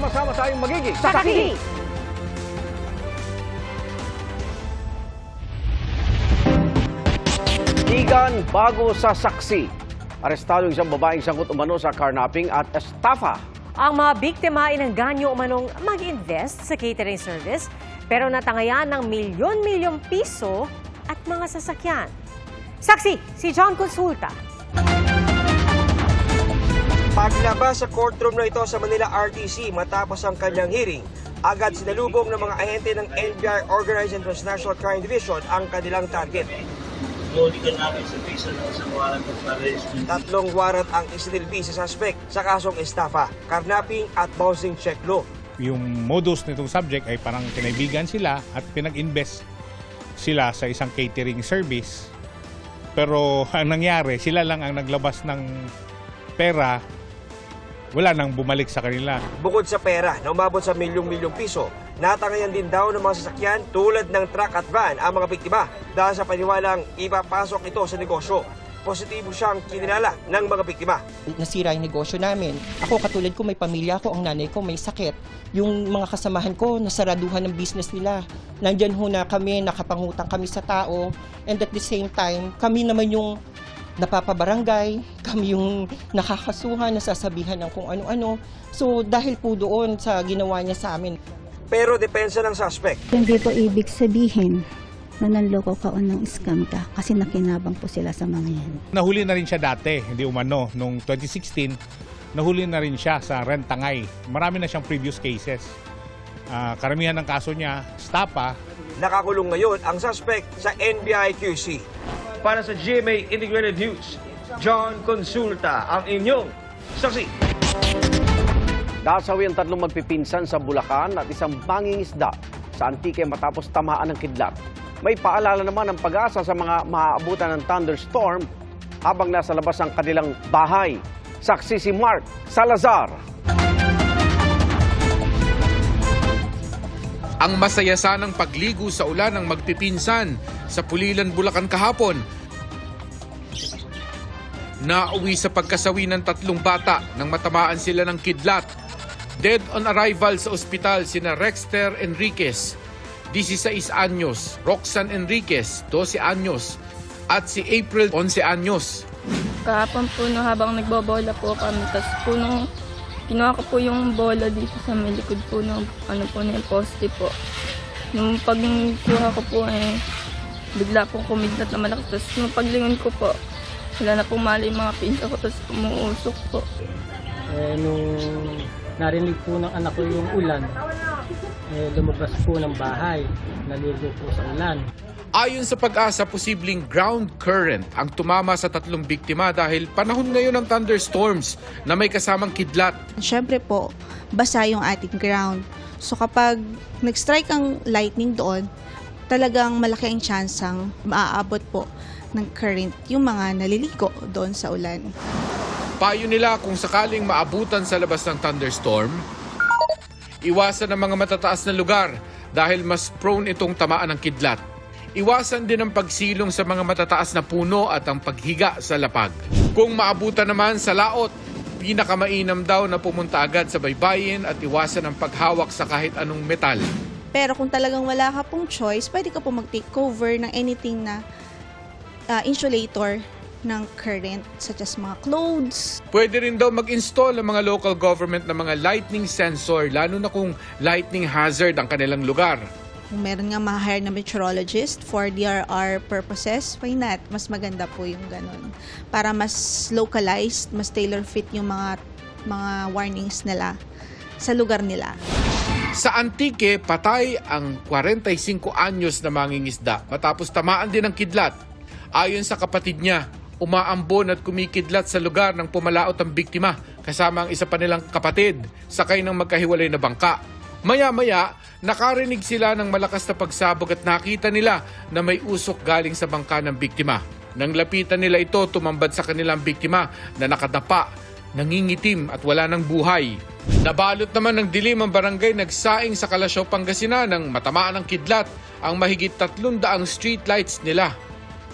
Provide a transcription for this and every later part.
Sama-sama tayong magiging Sakaki! Igan bago sa saksi. Arestado isang babaeng sangkot umano sa carnapping at estafa. Ang mga biktima inangganyo umanong mag-invest sa catering service pero natangayan ng milyon-milyong piso at mga sasakyan. Saksi, si John Consulta. Paglabas sa courtroom na ito sa Manila RTC matapos ang kanyang hearing, agad sinalubong ng mga ahente ng NBI Organized and Transnational Crime Division ang kanilang target. Tatlong warrant ang isinilbi sa suspect sa kasong estafa, carnapping at bouncing check law. Yung modus nitong subject ay parang kinaibigan sila at pinag-invest sila sa isang catering service. Pero ang nangyari, sila lang ang naglabas ng pera, wala nang bumalik sa kanila. Bukod sa pera na umabot sa milyong-milyong piso, natangayan din daw ng mga sasakyan tulad ng truck at van ang mga biktima dahil sa paniwalang ipapasok ito sa negosyo. Positibo siyang kinilala ng mga biktima. Nasira yung negosyo namin. Ako katulad ko may pamilya ko, ang nanay ko may sakit. Yung mga kasamahan ko nasaraduhan ng business nila. Nandyan ho na kami, nakapangutang kami sa tao, and at the same time, kami naman yung napapabarangay, kami yung nakakasuhan, nasasabihan ng kung ano-ano. So dahil po doon sa ginawa niya sa amin. Pero depensa ng suspect. Hindi po ibig sabihin na nanloko ka o nang scam ka kasi nakinabang po sila sa mga yan. Nahuli na rin siya dati, hindi umano. Noong 2016, nahuli na rin siya sa Rentangay. Marami na siyang previous cases. Karamihan ng kaso niya, estafa. Nakakulong ngayon ang suspect sa NBI QC. Para sa GMA Integrated News, John Consulta ang inyong saksi. Nasawi ang tatlong magpipinsan sa Bulacan at isang mangingisda sa Antique matapos tamaan ng kidlat. May paalala naman ng pag-asa sa mga maaabutan ng thunderstorm habang nasa labas ang kanilang bahay. Saksi si Mark Salazar. Ang masaya sanang pagligo sa ulan ng magpipinsan sa Pulilan, Bulacan kahapon. Nauwi sa pagkasawi ng tatlong bata nang matamaan sila ng kidlat. Dead on arrival sa ospital sina Rexter Enriquez, 16 anyos, Roxanne Enriquez, 12 anyos, at si April, 11 anyos. Kahapon po no, habang nagbobola po kami, tapos po nung kinuha ko po yung bola dito sa may likod po ng yung poste po. Nung pagkuha ko po bigla po kumidlat na malakas. Tapos nung paglingon ko po, wala na pong mali yung mga pinsa ko, tapos umuusok po. Nung narinig po ng anak ko yung ulan, lumabas po ng bahay, naligo po sa ulan. Ayon sa pag-asa, posibleng ground current ang tumama sa tatlong biktima dahil panahon ngayon ng thunderstorms na may kasamang kidlat. Siyempre po, basa yung ating ground. So kapag nag-strike ang lightning doon, talagang malaki ang tsansang maaabot po ng current yung mga naliligo doon sa ulan. Payo nila kung sakaling maabutan sa labas ng thunderstorm, iwasan ang mga matataas na lugar dahil mas prone itong tamaan ng kidlat. Iwasan din ang pagsilong sa mga matataas na puno at ang paghiga sa lapag. Kung maabutan naman sa laot, pinakamainam daw na pumunta agad sa baybayin at iwasan ang paghawak sa kahit anong metal. Pero kung talagang wala ka pong choice, pwede ka po mag-take cover ng anything na insulator ng current, such as mga clothes. Pwede rin daw mag-install ang mga local government ng mga lightning sensor, lalo na kung lightning hazard ang kanilang lugar. Kung meron nga ma-hire na meteorologist for DRR purposes, why not? Mas maganda po yung ganun. Para mas localized, mas tailor-fit yung mga warnings nila sa lugar nila. Sa Antique, patay ang 45 anyos na mangingisda matapos tamaan din ng kidlat. Ayon sa kapatid niya, umaambon at kumikidlat sa lugar ng pumalaot ang biktima kasama ang isa pa nilang kapatid sakay ng magkahiwalay na bangka. Maya-maya, nakarinig sila ng malakas na pagsabog at nakita nila na may usok galing sa bangka ng biktima. Nang lapitan nila ito, tumambad sa kanilang biktima na nakadapa, nangingitim at wala ng buhay. Nabalot naman ng dilim ang barangay nagsaing sa Kalasyaw, Pangasinan nang matamaan ng kidlat ang mahigit 300 street lights nila.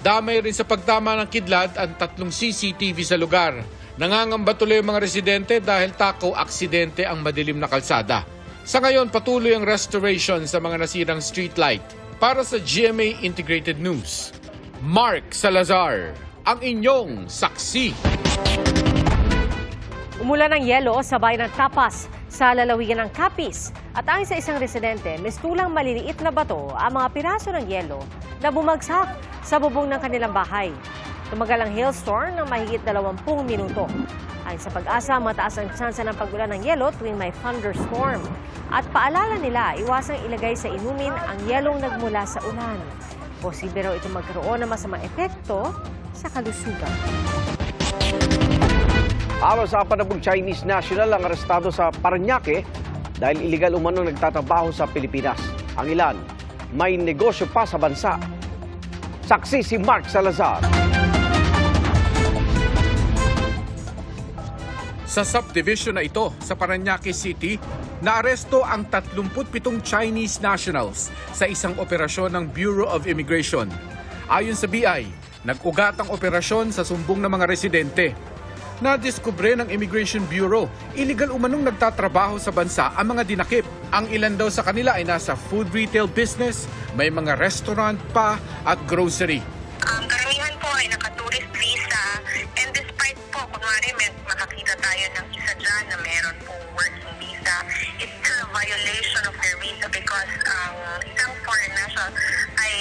Damay rin sa pagtama ng kidlat ang 3 CCTV sa lugar. Nangangamba tuloy ang mga residente dahil takaw aksidente ang madilim na kalsada. Sa ngayon, patuloy ang restoration sa mga nasirang streetlight. Para sa GMA Integrated News, Mark Salazar, ang inyong saksi. Umulan ng yelo sabay ng tapas sa lalawigan ng Capiz. At ayon sa isang residente, mistulang maliliit na bato ang mga piraso ng yelo na bumagsak sa bubong ng kanilang bahay. Tumagal ang hailstorm ng mahigit 20 minuto. Ayon sa Pag-asa, mataas ang tsansa ng pag-ulan ng yelo tuwing may thunderstorm. At paalala nila, iwasang ilagay sa inumin ang yelong nagmula sa ulan. Posible raw ito magkaroon ng masamang epekto sa kalusugan. Awa sa panabog Chinese national ang arestado sa Parañaque dahil illegal umano nagtatrabaho sa Pilipinas. Ang ilan, may negosyo pa sa bansa. Saksi si Mark Salazar. Sa subdivision na ito sa Parañaque City, naaresto ang 37 Chinese nationals sa isang operasyon ng Bureau of Immigration. Ayon sa BI, nag-ugat ang operasyon sa sumbong ng mga residente. Nadiskubre ng Immigration Bureau, illegal umanong nagtatrabaho sa bansa ang mga dinakip. Ang ilan daw sa kanila ay nasa food retail business, may mga restaurant pa at grocery. Karamihan po ay naka-tourist visa, and despite po, kunwari makakita tayo ng isa dyan na meron pong working visa, it's still a violation of their visa because isang foreign national ay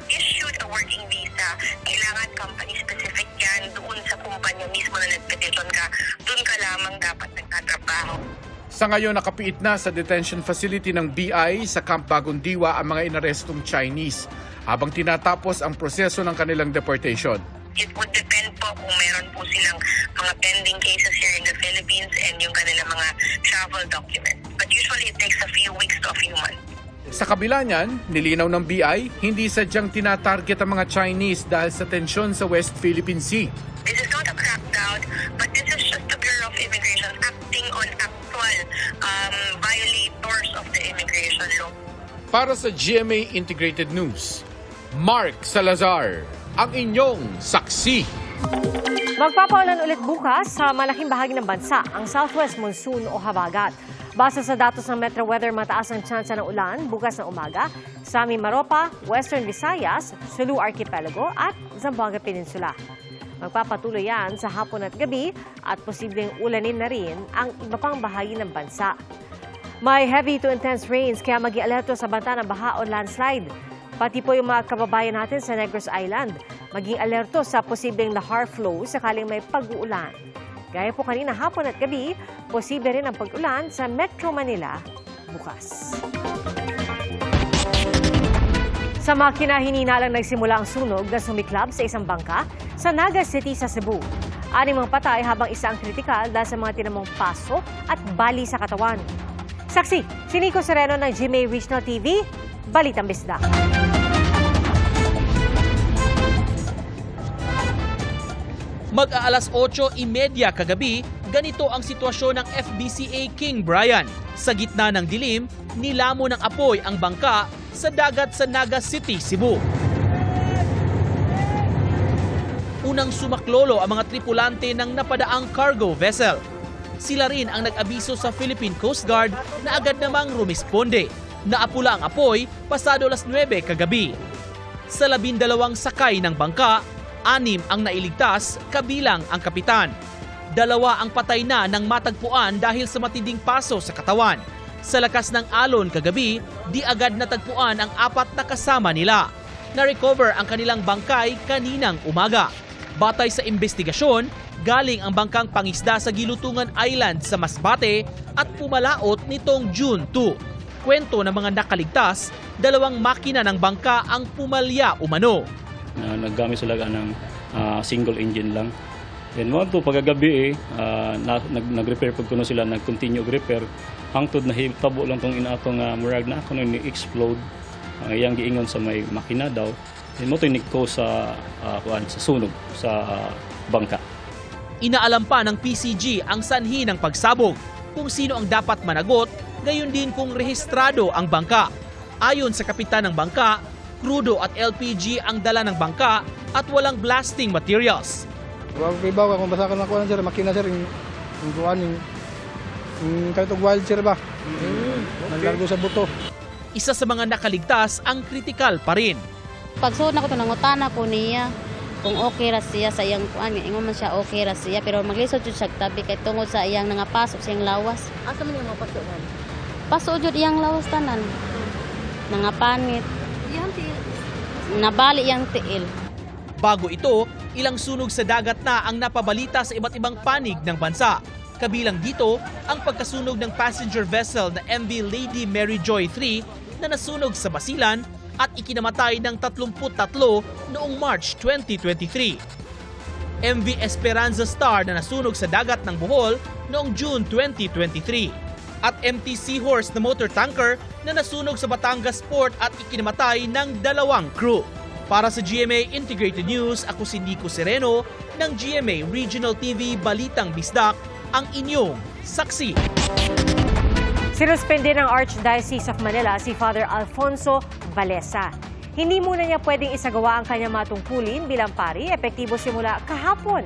issued a working visa. Kailangan company-specific yan, doon sa kumpanya mismo na nag-petition ka, doon ka lamang dapat nagtatrabaho. Sa ngayon, nakapiit na sa detention facility ng BI sa Camp Bagong Diwa ang mga inarestong Chinese habang tinatapos ang proseso ng kanilang deportation. It would depend po kung meron po silang mga pending cases here in the Philippines and yung kanilang mga travel documents. But usually it takes a few weeks to a few months. Sa kabila niyan, nilinaw ng BI, hindi sadyang tinatarget ang mga Chinese dahil sa tensyon sa West Philippine Sea. This is not a crackdown, but this is just the Bureau of Immigration acting on actual violators of the immigration law. Para sa GMA Integrated News, Mark Salazar, ang inyong saksi. Magpapaulan ulit bukas sa malaking bahagi ng bansa ang southwest monsoon o habagat. Base sa datos ng Metro Weather, mataas ang tsansa ng ulan bukas na umaga sa Mimaropa, Western Visayas, Sulu Archipelago at Zamboanga Peninsula. Magpapatuloy yan sa hapon at gabi at posibleng ulanin na rin ang iba pang bahagi ng bansa. May heavy to intense rains kaya mag-i-alerto sa banta ng baha o landslide. Pati po yung mga kababayan natin sa Negros Island, maging alerto sa posibleng lahar flow sakaling may pag-uulan. Gaya po kanina hapon at gabi, posible rin ang pag-ulan sa Metro Manila bukas. Sa makina, hininalang nagsimula ang sunog na sumiklab sa isang bangka sa Naga City sa Cebu. 6 ang patay habang isa ang kritikal dahil sa mga tinamong paso at bali sa katawan. Saksi, si Nico Sereno ng GMA Regional TV, Balitang Bisda. Mag-aalas 8:30 kagabi, ganito ang sitwasyon ng FBCA King Brian. Sa gitna ng dilim, nilamon ng apoy ang bangka sa dagat sa Naga City, Cebu. Unang sumaklolo ang mga tripulante ng napadaang cargo vessel. Sila rin ang nag-abiso sa Philippine Coast Guard na agad namang rumisponde. Naapula ang apoy pasado alas 9 kagabi. Sa 12 sakay ng bangka, 6 ang nailigtas, kabilang ang kapitan. 2 ang patay na nang matagpuan dahil sa matinding paso sa katawan. Sa lakas ng alon kagabi, di agad natagpuan ang 4 na kasama nila. Na-recover ang kanilang bangkay kaninang umaga. Batay sa investigasyon, galing ang bangkang pangisda sa Gilutungan Island sa Masbate at pumalaot nitong June 2. Kwento ng mga nakaligtas, 2 makina ng bangka ang pumalya umano. Naggamit sila ng single engine lang. Then mo to pagagabi nag-repair pag kuno sila nag-continue repair hangtod na hitabo lang tong inatong murag na kuno ni explode iyang giingon sa may makina daw. Then mo to niko sa sunog sa bangka. Inaalam pa ng PCG ang sanhi ng pagsabog, kung sino ang dapat managot, gayon din kung rehistrado ang bangka. Ayon sa kapitan ng bangka, crudo at LPG ang dala ng bangka at walang blasting materials. Wag kay bawa kung basa ka na kuan sir, makina sir yung kuan yung kahit og wild sir ba. Naglargo sa buto. Isa sa mga nakaligtas ang kritikal pa rin. Pagsuot na ko ito, nangutana ko niya kung okay ra siya sa iyang kuan, ingon man siya okay ra siya, pero maglisod jud siya tabi kay tungod sa iyang nangapasok sa iyang lawas. Asa man yung mga pasukan? Pasok jud iyang lawas tanan. Nangapanit. Nabali iyang tiil. Bago ito, ilang sunog sa dagat na ang napabalita sa iba't ibang panig ng bansa. Kabilang dito ang pagkasunog ng passenger vessel na MV Lady Mary Joy 3 na nasunog sa Basilan at ikinamatay ng 33 noong March 2023. MV Esperanza Star na nasunog sa dagat ng Bohol noong June 2023. At MT Seahorse na motor tanker na nasunog sa Batangas Port at ikinamatay ng 2 crew. Para sa GMA Integrated News, ako si Nico Sereno ng GMA Regional TV Balitang Bisdak, ang inyong saksi. Sinuspende ng Archdiocese of Manila si Father Alfonso Valesa. Hindi muna niya pwedeng isagawa ang kanyang matungkulin bilang pari, epektibo simula kahapon.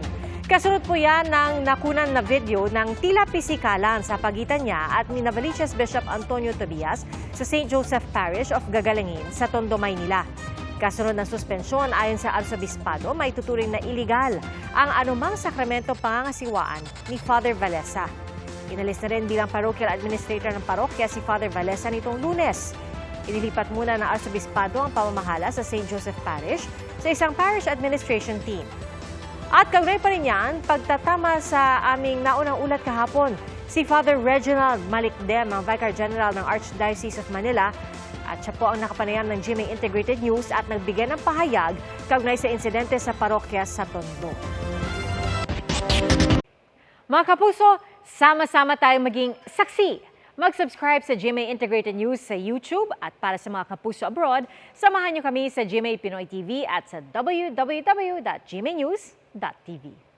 Kasunod po yan ng nakunan na video ng tila pisikalan sa pagitan niya at ni Novaliches Bishop Antonio Tobias sa St. Joseph Parish of Gagalangin sa Tondo, Maynila. Kasunod ng suspensyon ayon sa Arsobispado, may tuturing na iligal ang anumang sakramento pangangasiwaan ni Father Valesa. Inalis na rin bilang parochial administrator ng parokya si Father Valesa nitong Lunes. Inilipat muna ng Arsobispado ang pamamahala sa St. Joseph Parish sa isang parish administration team. At kaugnay pa rin yan, pagtatama sa aming naunang ulat kahapon, si Father Reginald Malikdem, ang Vicar General ng Archdiocese of Manila, at siya po ang nakapanayam ng GMA Integrated News at nagbigay ng pahayag kaugnay sa insidente sa parokya sa Tondo. Mga kapuso, sama-sama tayong maging saksi. Mag-subscribe sa GMA Integrated News sa YouTube at para sa mga kapuso abroad, samahan niyo kami sa GMA Pinoy TV at sa www.gmanews.tv.